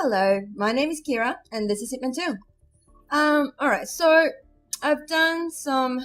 Hello, my name is Kira, and this is Hitman 2. Alright, so I've done some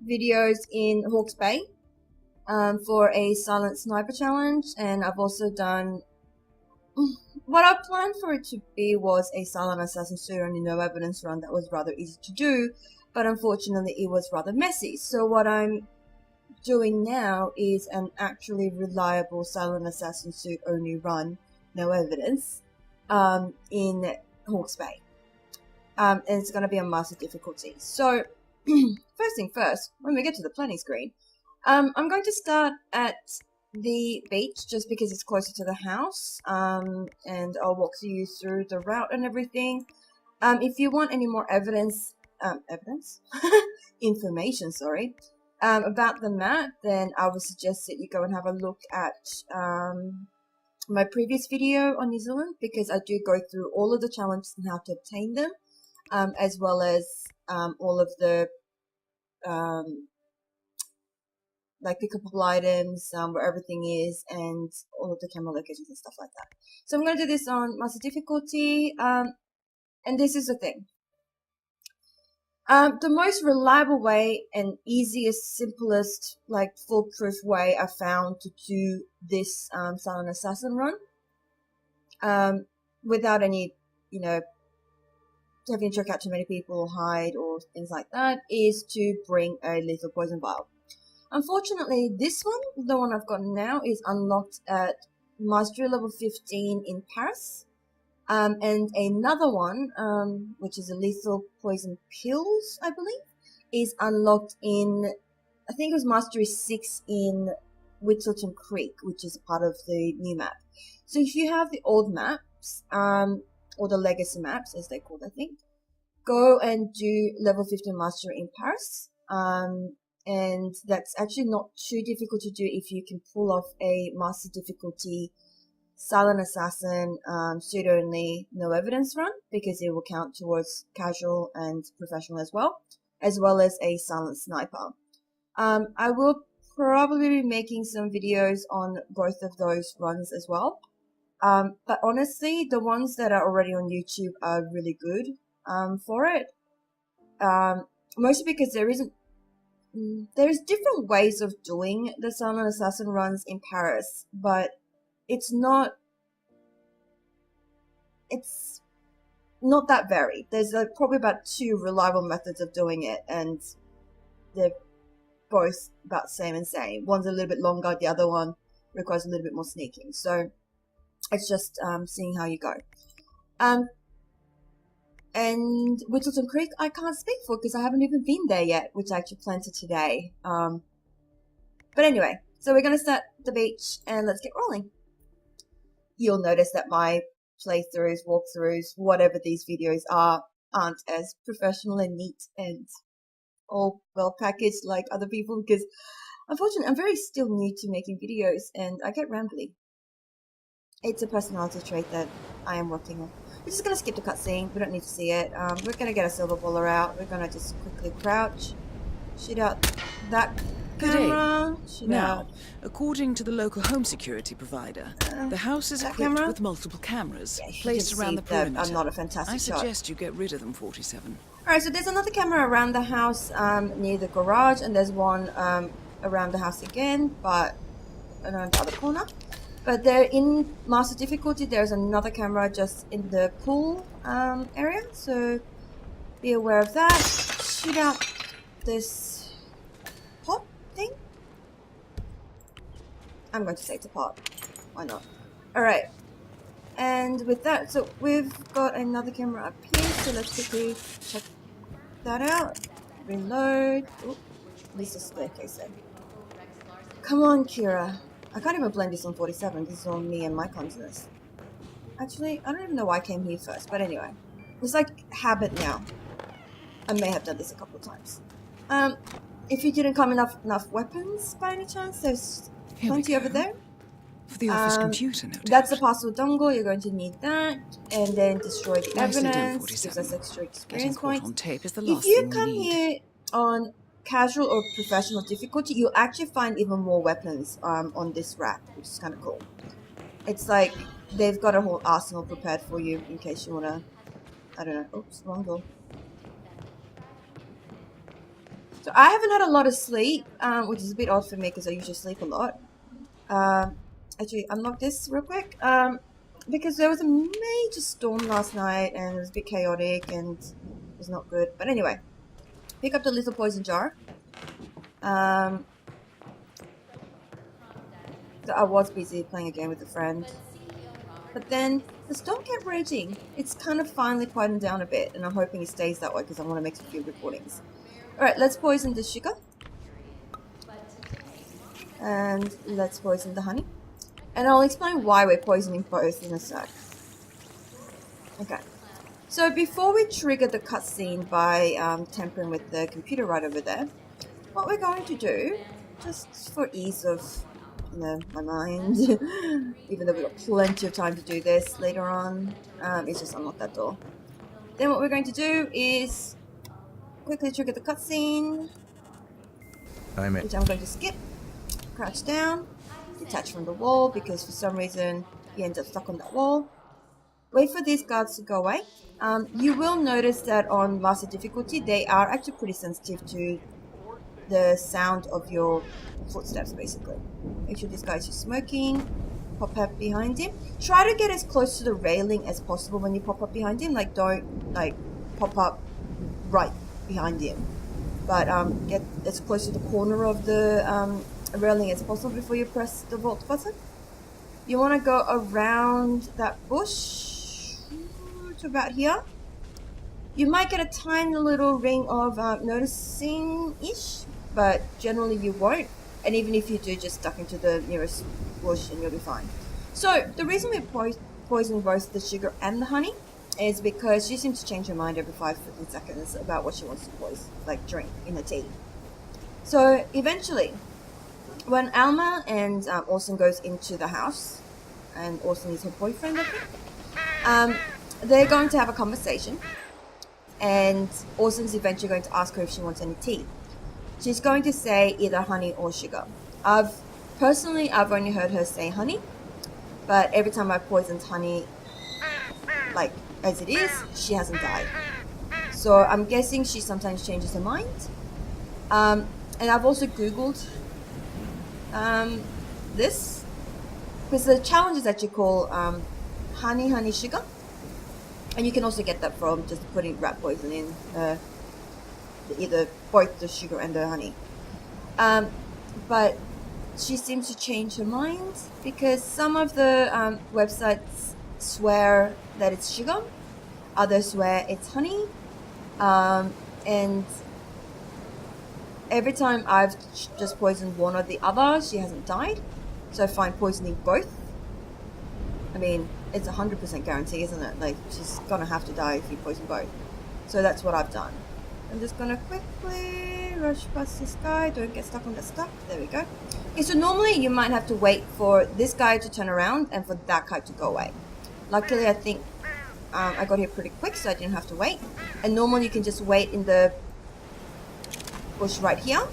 videos in Hawke's Bay for a silent sniper challenge, and I've also done what I planned for it to be was a silent assassin suit only no evidence run that was rather easy to do, but unfortunately it was rather messy. So what I'm doing now is an actually reliable silent assassin suit only run, no evidence, in Hawke's Bay. And it's going to be a master difficulty. So, first thing first, when we get to the planning screen, I'm going to start at the beach just because it's closer to the house, and I'll walk you through the route and everything. If you want any more information, sorry, about the map, then I would suggest that you go and have a look at my previous video on New Zealand, because I do go through all of the challenges and how to obtain them, as well as all of the like pickable items, where everything is, and all of the camera locations and stuff like that. So I'm going to do this on master difficulty, and this is the thing. The most reliable way and easiest, simplest, like foolproof way I found to do this silent assassin run, without any, having to check out too many people or hide or things like that, is to bring a lethal poison vial. Unfortunately, this one, the one I've got now, is unlocked at Mastery level 15 in Paris. And another one, which is a lethal poison pills, I believe, is unlocked in, I think it was Mastery 6 in Wittleton Creek, which is a part of the new map. So if you have the old maps, or the legacy maps, as they're called, I think, go and do level 15 Mastery in Paris. And that's actually not too difficult to do if you can pull off a master difficulty silent assassin suit only no evidence run, because it will count towards casual and professional as well as a silent sniper. I will probably be making some videos on both of those runs as well, but honestly the ones that are already on YouTube are really good for it, mostly because there's different ways of doing the silent assassin runs in Paris, but it's not that varied. There's probably about 2 reliable methods of doing it, and they're both about same and same. One's a little bit longer, the other one requires a little bit more sneaking. So it's just seeing how you go. And Wittleton Creek, I can't speak for because I haven't even been there yet, which I actually planned to today. But anyway, so we're going to start the beach and let's get rolling. You'll notice that my playthroughs, walkthroughs, whatever these videos aren't as professional and neat and all well packaged like other people, because unfortunately I'm very still new to making videos and I get rambly. It's a personality trait that I am working on. We're just going to skip the cutscene. We don't need to see it. We're going to get a silver baller out. We're going to just quickly crouch, shoot out that camera. Now, according to the local home security provider, the house is equipped with multiple cameras placed around the perimeter. I'm not a fantastic shot. I suggest you get rid of them, 47. Alright, so there's another camera around the house near the garage, and there's one around the house again, but around the other corner. But they're in master difficulty. There's another camera just in the pool area, so be aware of that. Shoot out this pot thing. I'm going to say it's a pot. Why not? Alright. And with that, so we've got another camera up here, so let's quickly check that out. Reload. Oop, at least a staircase there. Come on, Kira. I can't even blame this on 47. This is on me and my consciousness. Actually, I don't even know why I came here first, but anyway. It's like habit now. I may have done this a couple of times. If you didn't come enough weapons by any chance, there's plenty over there. For the office computer, no doubt. That's the password dongle. You're going to need that, and then destroy the evidence. Gives us extra experience points. On tape is the If last you thing come here on casual or professional difficulty, you'll actually find even more weapons on this rack, which is kind of cool. it's like they've got a whole arsenal prepared for you in case you want to, I don't know, oops, wrong door. So I haven't had a lot of sleep, which is a bit odd for me because I usually sleep a lot. Actually, unlock this real quick, because there was a major storm last night and it was a bit chaotic and it was not good. But anyway, pick up the lethal poison jar. So I was busy playing a game with a friend. But then the storm kept raging. It's kind of finally quieted down a bit, and I'm hoping it stays that way because I want to make some few recordings. Alright, let's poison the sugar. And let's poison the honey. And I'll explain why we're poisoning both in a sec. Okay. So before we trigger the cutscene by tampering with the computer right over there, what we're going to do, just for ease of my mind, even though we've got plenty of time to do this later on, is just unlock that door. Then what we're going to do is quickly trigger the cutscene, which I'm going to skip, crouch down, detach from the wall because for some reason he ends up stuck on that wall. Wait for these guards to go away. You will notice that on master difficulty they are actually pretty sensitive to the sound of your footsteps, basically. Make sure this guy's just smoking. Pop up behind him. Try to get as close to the railing as possible when you pop up behind him. Like, don't pop up right behind him, but get as close to the corner of the railing as possible before you press the vault button. You want to go around that bush to about here. You might get a tiny little ring of noticing-ish, but generally you won't. And even if you do, just duck into the nearest bush and you'll be fine. So the reason we're poisoning both the sugar and the honey is because she seems to change her mind every 5 seconds about what she wants to poison, like drink in her tea. So eventually, when Alma and Orson goes into the house, and Orson is her boyfriend, I think, they're going to have a conversation. And Orson's eventually going to ask her if she wants any tea. She's going to say either honey or sugar. I've only heard her say honey, but every time I've poisoned honey, like as it is, she hasn't died. So I'm guessing she sometimes changes her mind. And I've also Googled this, because the challenge is actually called honey, sugar. And you can also get that from just putting rat poison in either both the sugar and the honey. But she seems to change her mind because some of the websites swear that it's sugar, others swear it's honey, and every time I've just poisoned one or the other, she hasn't died. So I find poisoning both, I mean, it's 100% guarantee, isn't it? Like, she's gonna have to die if you poison both. So that's what I've done. I'm just gonna quickly rush past this guy. Don't get stuck on that stuff. There we go. Okay, so normally you might have to wait for this guy to turn around and for that guy to go away. Luckily, I think I got here pretty quick, so I didn't have to wait. And normally you can just wait in the bush right here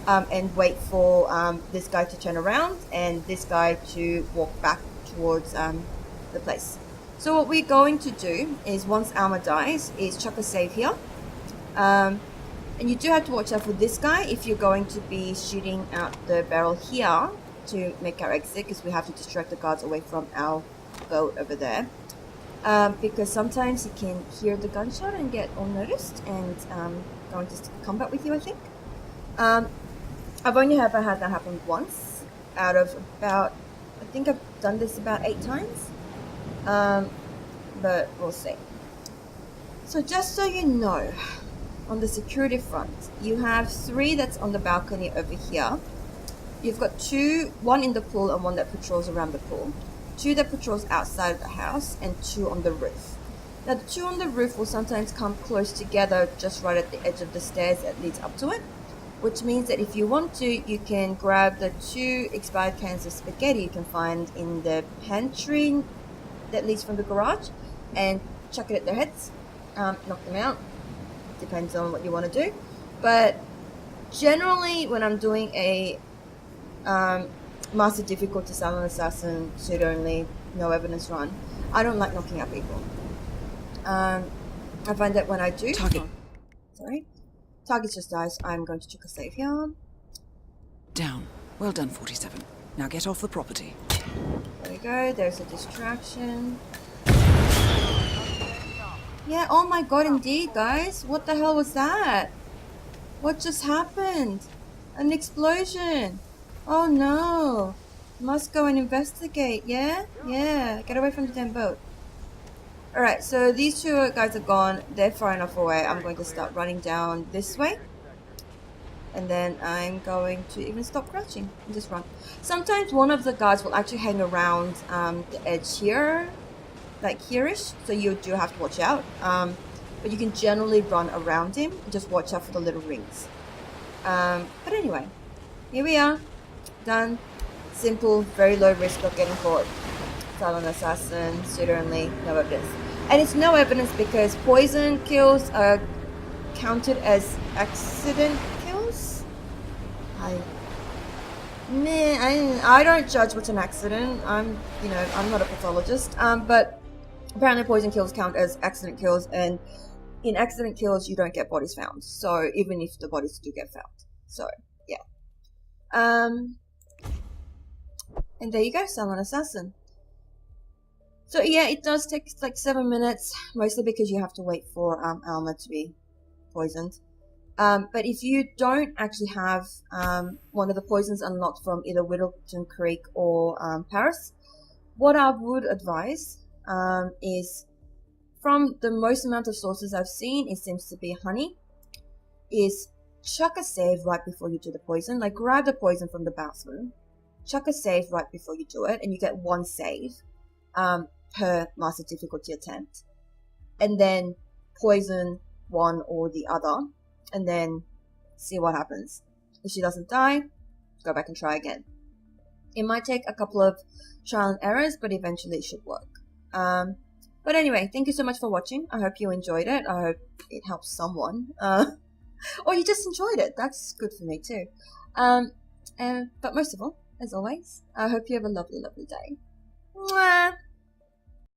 and wait for this guy to turn around and this guy to walk back towards the place. So what we're going to do is, once Alma dies, is chuck a save here. And you do have to watch out for this guy if you're going to be shooting out the barrel here to make our exit, because we have to distract the guards away from our boat over there. Because sometimes you can hear the gunshot and get unnoticed and go into combat with you, I think. I've only ever had that happen once out of about, I think I've done this about 8 times. But we'll see. So just so you know, on the security front, you have 3 that's on the balcony over here. You've got 2, one in the pool and one that patrols around the pool. 2 that patrols outside of the house and 2 on the roof. Now the 2 on the roof will sometimes come close together just right at the edge of the stairs that leads up to it, which means that if you want to, you can grab the 2 expired cans of spaghetti you can find in the pantry that leads from the garage and chuck it at their heads, knock them out. Depends on what you want to do. But generally when I'm doing a Master difficulty, silent assassin, suit only, no evidence run. I don't like knocking out people. I find that when I do... Target. Sorry. Target just dies. I'm going to check a save here. Down. Well done, 47. Now get off the property. There we go. There's a distraction. Yeah, oh my god, indeed, guys. What the hell was that? What just happened? An explosion. Oh no. Must go and investigate, yeah? Yeah, get away from the damn boat. Alright, so these two guys are gone. They're far enough away. I'm going to start running down this way. And then I'm going to even stop crouching and just run. Sometimes one of the guards will actually hang around the edge here. Like here-ish. So you do have to watch out. But you can generally run around him. Just watch out for the little rings. But anyway. Here we are. Done. Simple, very low risk of getting caught. Silent assassin, suit only, no evidence. And it's no evidence because poison kills are counted as accident kills. I don't judge what's an accident. I'm not a pathologist. But apparently poison kills count as accident kills, and in accident kills you don't get bodies found. So even if the bodies do get found. So yeah. And there you go, silent assassin. So yeah, it does take like 7 minutes, mostly because you have to wait for Alma to be poisoned. But if you don't actually have one of the poisons unlocked from either Wittleton Creek or Paris, what I would advise is, from the most amount of sources I've seen, it seems to be honey, is chuck a save right before you do the poison. Like, grab the poison from the bathroom, chuck a save right before you do it, and you get 1 save per master difficulty attempt. And then poison one or the other, and then see what happens. If she doesn't die, go back and try again. It might take a couple of trial and errors, but eventually it should work. But anyway, thank you so much for watching. I hope you enjoyed it. I hope it helps someone. Or you just enjoyed it. That's good for me too. But most of all, as always, I hope you have a lovely, lovely day. Mwah!